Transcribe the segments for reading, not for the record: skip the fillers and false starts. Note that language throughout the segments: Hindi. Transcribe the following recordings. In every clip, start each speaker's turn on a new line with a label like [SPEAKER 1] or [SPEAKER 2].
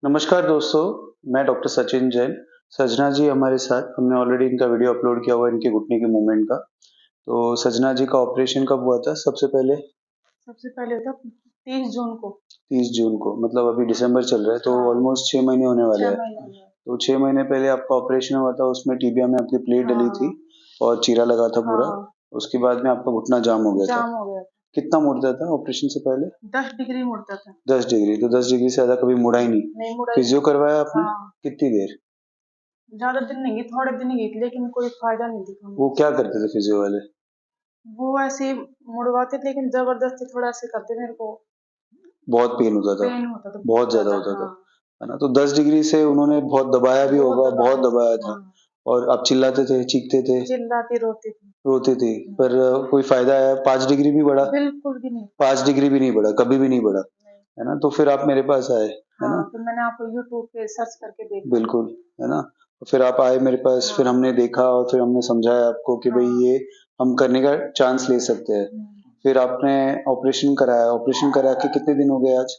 [SPEAKER 1] नमस्कार दोस्तों, मैं डॉक्टर सचिन जैन। सजना जी हमारे साथ, हमने ऑलरेडी इनका वीडियो अपलोड किया हुआ है इनके घुटने के मूवमेंट का। तो सजना जी का ऑपरेशन कब हुआ था सबसे पहले?
[SPEAKER 2] सबसे पहले होता 30 जून को।
[SPEAKER 1] 30 जून को, मतलब अभी दिसंबर चल रहा है तो
[SPEAKER 2] हाँ,
[SPEAKER 1] ऑलमोस्ट 6 महीने होने वाले
[SPEAKER 2] 6
[SPEAKER 1] हैं।
[SPEAKER 2] महीने हुए।
[SPEAKER 1] तो 6 महीने पहले आपका ऑपरेशन हुआ था, उसमें टिबिया में आपकी प्लेट डली थी
[SPEAKER 2] हाँ,
[SPEAKER 1] और चीरा लगा था पूरा।
[SPEAKER 2] हाँ,
[SPEAKER 1] उसके बाद में आपका घुटना जाम हो गया था।
[SPEAKER 2] जाम हो गया था।
[SPEAKER 1] कितना मुड़ता था ऑपरेशन से पहले?
[SPEAKER 2] 10 डिग्री मुड़ता था।
[SPEAKER 1] 10 डिग्री। तो 10 डिग्री से ज़्यादा कभी मुड़ा ही नहीं।
[SPEAKER 2] नहीं मुड़ा ही
[SPEAKER 1] फिजियो
[SPEAKER 2] नहीं।
[SPEAKER 1] करवाया आपने?
[SPEAKER 2] हाँ,
[SPEAKER 1] कितनी देर?
[SPEAKER 2] ज्यादा दिन नहीं गई, थोड़े दिन गई थी, लेकिन कोई फायदा नहीं दिखा
[SPEAKER 1] वो
[SPEAKER 2] मुझे।
[SPEAKER 1] क्या करते थे फिजियो वाले?
[SPEAKER 2] वो ऐसे ही मुड़वाते थे, लेकिन जबरदस्ती थोड़ा ऐसे करते मेरे को।
[SPEAKER 1] बहुत पेन होता था,
[SPEAKER 2] पेन होता था
[SPEAKER 1] बहुत
[SPEAKER 2] बहुत
[SPEAKER 1] ज़्यादा
[SPEAKER 2] ज्यादा।
[SPEAKER 1] होता था,
[SPEAKER 2] हाँ,
[SPEAKER 1] है ना? तो 10 डिग्री से उन्होंने बहुत दबाया भी
[SPEAKER 2] बहुत
[SPEAKER 1] होगा, बहुत
[SPEAKER 2] दबाया।
[SPEAKER 1] दबाया था।
[SPEAKER 2] हाँ,
[SPEAKER 1] और आप चिल्लाते थे, चीखते थे,
[SPEAKER 2] चिल्लाती रोती थी।
[SPEAKER 1] रोते थे, पर कोई फ़ायदा आया? 5 डिग्री भी बढ़ा?
[SPEAKER 2] बिल्कुल भी नहीं।
[SPEAKER 1] 5 डिग्री भी नहीं बढ़ा, कभी भी नहीं बढ़ा,
[SPEAKER 2] नहीं।
[SPEAKER 1] है ना? तो फिर आप मेरे पास आए, है
[SPEAKER 2] हाँ,
[SPEAKER 1] ना?
[SPEAKER 2] फिर मैंने आपको यूट्यूब पे सर्च करके देखा।
[SPEAKER 1] बिल्कुल, है ना? तो फिर आप आए मेरे पास, फिर
[SPEAKER 2] हाँ,
[SPEAKER 1] हमने देखा और फिर हमने समझाया आपको कि भई
[SPEAKER 2] हाँ,
[SPEAKER 1] ये हम करने का चांस ले सकते हैं। फिर आपने ऑपरेशन कराया, ऑपरेशन करा के कितने दिन हो गए आज?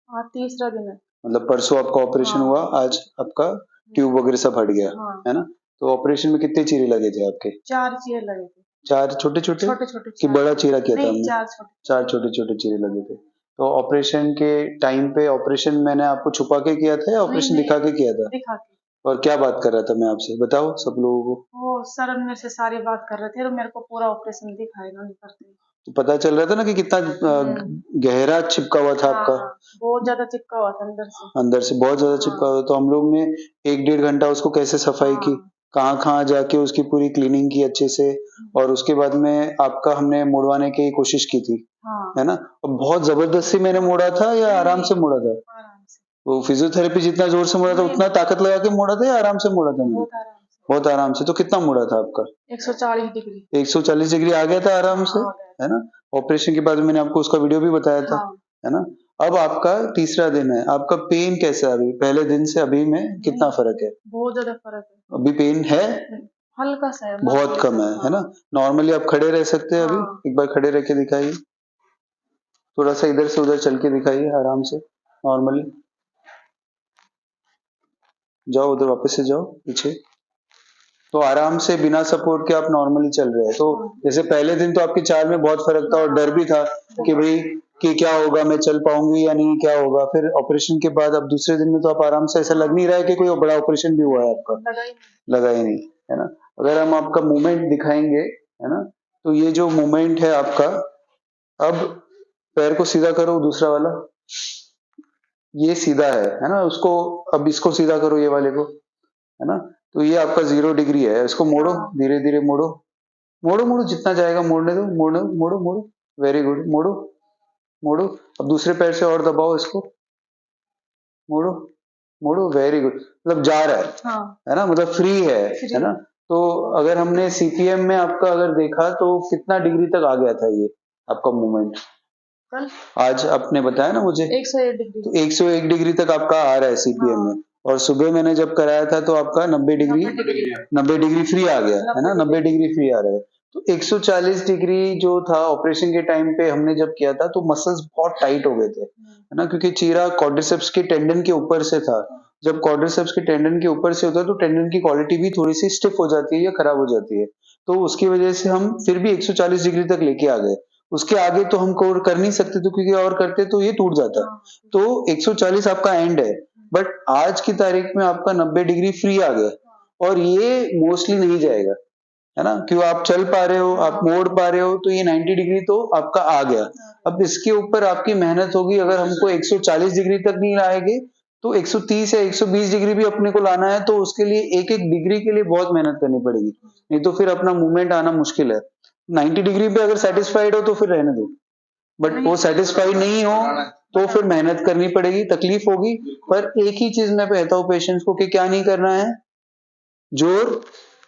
[SPEAKER 2] हाँ, तीसरा दिन है।
[SPEAKER 1] मतलब परसों आपका ऑपरेशन हुआ,
[SPEAKER 2] हाँ,
[SPEAKER 1] आज आपका ट्यूब वगैरह सब हट गया,
[SPEAKER 2] हाँ,
[SPEAKER 1] है ना? तो ऑपरेशन में कितने चीरे लगे थे आपके?
[SPEAKER 2] 4 चीर लगे थे।
[SPEAKER 1] 4 छोटे-छोटे
[SPEAKER 2] छोटे-छोटे
[SPEAKER 1] कि
[SPEAKER 2] 4।
[SPEAKER 1] बड़ा चीरा किया था
[SPEAKER 2] नहीं,
[SPEAKER 1] हमने?
[SPEAKER 2] 4 छोटे।
[SPEAKER 1] 4 छोटे-छोटे चीरे लगे थे। तो ऑपरेशन के टाइम पे ऑपरेशन मैंने आपको छुपा के किया था या
[SPEAKER 2] नहीं,
[SPEAKER 1] ऑपरेशन
[SPEAKER 2] नहीं,
[SPEAKER 1] दिखा के किया था?
[SPEAKER 2] दिखा के।
[SPEAKER 1] और क्या बात कर रहा था मैं आपसे? बताओ सब लोगों को।
[SPEAKER 2] वो सर मेरे से सारी बात कर रहे थे, तो मेरे को पूरा ऑपरेशन दिखाया इन्होंने करते हुए।
[SPEAKER 1] तो पता चल रहा था ना कि कितना
[SPEAKER 2] हुँ।
[SPEAKER 1] गहरा चिपका हुआ था
[SPEAKER 2] हाँ,
[SPEAKER 1] आपका,
[SPEAKER 2] हाँ, बहुत ज़्यादा चिपका हुआ था अंदर से।
[SPEAKER 1] अंदर से बहुत ज़्यादा चिपका
[SPEAKER 2] हाँ,
[SPEAKER 1] हुआ। तो हम लोग ने 1 डेढ़ घंटा उसको कैसे सफाई की,
[SPEAKER 2] हाँ।
[SPEAKER 1] कहाँ-कहाँ जाके उसकी पूरी क्लीनिंग की अच्छे से, और उसके बाद में आपका हमने मुड़वाने की कोशिश की थी, है
[SPEAKER 2] हाँ।
[SPEAKER 1] ना? और बहुत ज़बरदस्ती मैंने मोड़ा था या
[SPEAKER 2] नहीं,
[SPEAKER 1] आराम
[SPEAKER 2] नहीं,
[SPEAKER 1] से मोड़ा था?
[SPEAKER 2] आराम से।
[SPEAKER 1] वो फिजियोथेरेपी जितना ज़ोर से मोड़ा था
[SPEAKER 2] नहीं,
[SPEAKER 1] उतना
[SPEAKER 2] नहीं,
[SPEAKER 1] ताकत लगा के मोड़ा था या आराम से मोड़ा था मैंने?
[SPEAKER 2] बहुत आराम से।
[SPEAKER 1] बहुत आराम से। तो कितना मोड़ा था आपका?
[SPEAKER 2] 140 डिग्री।
[SPEAKER 1] 140 डिग्री आ गया था आराम से,
[SPEAKER 2] हाँ, आ गया
[SPEAKER 1] है
[SPEAKER 2] था।
[SPEAKER 1] ना? ऑपरेशन के बाद मैंने आपको उसका वीडियो भी बताया था,
[SPEAKER 2] हाँ,
[SPEAKER 1] है ना? अब आपका तीसरा दिन है, आपका पेन कैसा है अभी? पहले दिन से अभी में
[SPEAKER 2] नहीं,
[SPEAKER 1] कितना फ़र्क है?
[SPEAKER 2] बहुत ज़्यादा फ़र्क है।
[SPEAKER 1] अभी पेन है?
[SPEAKER 2] हल्का-सा है,
[SPEAKER 1] बहुत
[SPEAKER 2] मामूली
[SPEAKER 1] कम
[SPEAKER 2] सा।
[SPEAKER 1] है ना?
[SPEAKER 2] हाँ,
[SPEAKER 1] नॉर्मली आप खड़े रह सकते हैं अभी?
[SPEAKER 2] हाँ।
[SPEAKER 1] एक बार खड़े रह के दिखाइए। थोड़ा-सा इधर से उधर चल के दिखाइए आराम से, नॉर्मली। जाओ उधर वापस से जाओ पीछे। तो आराम से बिना सपोर्ट के आप नॉर्मली चल रहे हैं। तो
[SPEAKER 2] हाँ,
[SPEAKER 1] जैसे पहले दिन तो आपकी चाल में बहुत फ़र्क था और डर भी था कि भई कि क्या होगा, मैं चल पाऊँगी या नहीं, क्या होगा? फिर ऑपरेशन के बाद अब दूसरे दिन में तो आप आराम से, ऐसा लग नहीं रहा है कि कोई बड़ा ऑपरेशन भी हुआ है
[SPEAKER 2] नहीं,
[SPEAKER 1] आपका,
[SPEAKER 2] लगा ही नहीं।
[SPEAKER 1] लगा ही नहीं, है ना? अगर हम आपका मूवमेंट दिखाएँगे, है ना? तो ये जो मूवमेंट है आपका, अब पैर को सीधा करो दूसरा वाला, ये सीधा है ना? उसको अब इसको सीधा करो ये वाले को, है ना? तो ये आपका 0 डिग्री है, इसको मोड़ो,
[SPEAKER 2] हाँ,
[SPEAKER 1] धीरे-धीरे मोड़ो। मोड़ो, मोड़ो जितना जाएगा मोड़ने दो, मोड़ो, मोड़ो, मोड़ो। वेरी गुड, मोड़ो, मोड़ो। अब दूसरे पैर से और दबाओ इसको, मोड़ो, मोड़ो, वेरी गुड। मतलब जा रहा
[SPEAKER 2] हाँ,
[SPEAKER 1] है ना? मतलब फ्री है
[SPEAKER 2] फ्री।
[SPEAKER 1] ना? तो अगर हमने सीपीएम में आपका अगर देखा तो कितना डिग्री तक आ गया था ये आपका मूवमेंट?
[SPEAKER 2] कल
[SPEAKER 1] आज आपने बताया ना मुझे,
[SPEAKER 2] 101 डिग्री।
[SPEAKER 1] तो 101 डिग्री तक आपका आ रहा है सीपीएम में।
[SPEAKER 2] हाँ,
[SPEAKER 1] और सुबह मैंने जब कराया था तो आपका 90 डिग्री,
[SPEAKER 2] 90 डिग्री।
[SPEAKER 1] 90 डिग्री फ्री आ गया, है
[SPEAKER 2] 90
[SPEAKER 1] ना? 90
[SPEAKER 2] डिग्री।
[SPEAKER 1] डिग्री फ्री आ रहा है। तो 140 डिग्री जो था ऑपरेशन के टाइम पे हमने जब किया था तो मसल्स बहुत टाइट हो गए थे, है ना? क्योंकि चीरा क्वाड्रिसेप्स के टेंडन के ऊपर से था। जब क्वाड्रिसेप्स के टेंडन के ऊपर से होता है तो टेंडन की क्वालिटी भी थोड़ी-सी स्टिफ हो जाती है या खराब हो जाती है। तो उसकी वजह से हम फिर भी 140 डिग्री तक लेके आ गए। उसके आगे तो हम और कर नहीं सकते थे क्योंकि और करते तो ये टूट जाता।
[SPEAKER 2] हाँ,
[SPEAKER 1] तो 140 आपका एंड है, बट आज की तारीख में आपका 90 डिग्री फ्री आ गया और ये मोस्टली नहीं जाएगा, है ना? क्यों आप चल पा रहे हो, आप मोड़ पा रहे हो, तो ये 90 डिग्री तो आपका आ गया। अब इसके ऊपर आपकी मेहनत होगी, अगर हमको 140 डिग्री तक नहीं लाएँगे, तो 130 या 120 डिग्री भी अपने को लाना है, तो उसके लिए एक-एक डिग्री के लिए बहुत मेहनत करनी पड़ेगी। नहीं तो फिर अपना मूवमेंट आना मुश्किल है। 90 डिग्री पे अगर सैटिस्फाइड हो तो फिर रहने दो। बट वो सैटिस्फाई नहीं हो तो फिर मेहनत करनी पड़ेगी, तकलीफ होगी। पर एक ही चीज मैं कहता हूँ पेशेंट्स को कि क्या नहीं करना है, जोर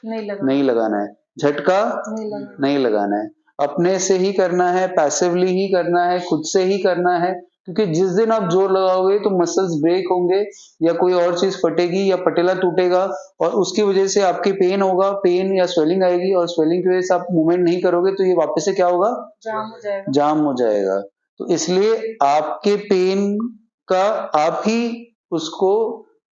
[SPEAKER 2] नहीं लगा।
[SPEAKER 1] नहीं लगाना है, झटका
[SPEAKER 2] नहीं लगा।
[SPEAKER 1] नहीं लगाना है, अपने से ही करना है, पैसिवली ही करना है, खुद से ही करना है। क्योंकि जिस दिन आप जोर लगाओगे तो मसल्स ब्रेक होंगे या कोई और चीज फटेगी या पटेला टूटेगा और उसकी वजह से आपकी पेन होगा, पेन या स्वेलिंग आएगी और स्वेलिंग की वजह से आप मूवमेंट नहीं करोगे तो ये वापस से क्या होगा,
[SPEAKER 2] जाम हो जाएगा।
[SPEAKER 1] जाम हो जाएगा। तो इसलिए आपके पेन का आप ही उसको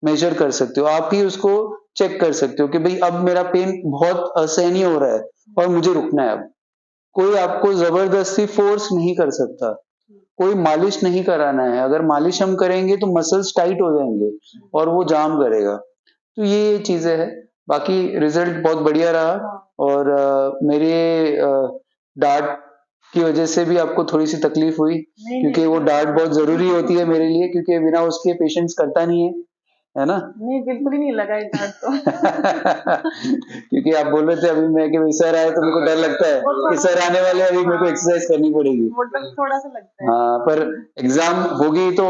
[SPEAKER 1] मेजर कर सकते हो, आप ही उसको चेक कर सकते हो कि भाई अब मेरा पेन बहुत असहनीय हो रहा है और मुझे रुकना है अब। कोई आपको ज़बरदस्ती फ़ोर्स नहीं कर सकता, कोई मालिश नहीं कराना है, अगर मालिश हम करेंगे तो मसल्स टाइट हो जाएँगे और वो जाम करेगा। तो ये चीज़ें हैं, बाकी रिज़ल्ट बहुत बढ़िया रहा और मेरे डाँट की वज़ह से भी आपको थोड़ी-सी तकलीफ़ हुई,
[SPEAKER 2] नहीं,
[SPEAKER 1] क्योंकि
[SPEAKER 2] नहीं,
[SPEAKER 1] वो डाँट बहुत ज़रूरी होती है
[SPEAKER 2] बिल्कुल
[SPEAKER 1] मेरे लिए क्योंकि बिना उसके पेशेंट्स करता नहीं है ना?
[SPEAKER 2] नहीं, बिल्कुल ही नहीं लगा ये डाँट तो।
[SPEAKER 1] क्योंकि आप बोल रहे थे अभी मैं कि भाई सर आए तो मेरे को डर लगता है
[SPEAKER 2] वो
[SPEAKER 1] कि
[SPEAKER 2] थोड़ा
[SPEAKER 1] सर आने वाले हैं, अभी मेरे को
[SPEAKER 2] हाँ,
[SPEAKER 1] एक्सरसाइज करनी पड़ेगी।
[SPEAKER 2] वो डर थोड़ा-सा लगता है।
[SPEAKER 1] हाँ, पर एग्ज़ाम होगी तो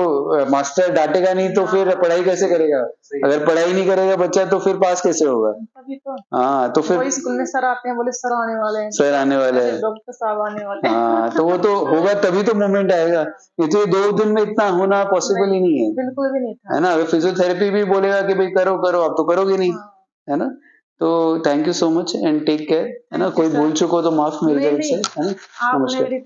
[SPEAKER 1] मास्टर डाँटेगा नहीं तो फिर
[SPEAKER 2] हाँ,
[SPEAKER 1] पढ़ाई कैसे करेगा? अगर पढ़ाई नहीं करेगा बच्चा तो फिर पास कैसे होगा?
[SPEAKER 2] तभी तो।
[SPEAKER 1] हाँ, तो फिर
[SPEAKER 2] वही स्कूल में सर आते हैं, बोले सर आने वाले हैं,
[SPEAKER 1] सर आने वाले
[SPEAKER 2] ऐसे
[SPEAKER 1] हैं।
[SPEAKER 2] डॉक्टर साहब आने वाले हैं।
[SPEAKER 1] हाँ, तो वो तो होगा तभी तो मोमेंट आएगा, नहीं तो ये 2 दिन में इतना होना पॉसिबल ही
[SPEAKER 2] नहीं,
[SPEAKER 1] नहीं है।
[SPEAKER 2] बिल्कुल भी नहीं था।
[SPEAKER 1] है ना? अगर फिज़ियोथेरेपी भी बोलेगा कि भई करो, करो, आप तो करोगे नहीं,
[SPEAKER 2] हाँ,
[SPEAKER 1] है ना? तो thank you so much and take care, है ना?
[SPEAKER 2] थैंक यू
[SPEAKER 1] कोई
[SPEAKER 2] सर।
[SPEAKER 1] भूल चूक हो तो माफ़ मेरी
[SPEAKER 2] नहीं,
[SPEAKER 1] तरफ से,
[SPEAKER 2] नहीं,
[SPEAKER 1] है ना?
[SPEAKER 2] आपने
[SPEAKER 1] नमस्कार।
[SPEAKER 2] मेरी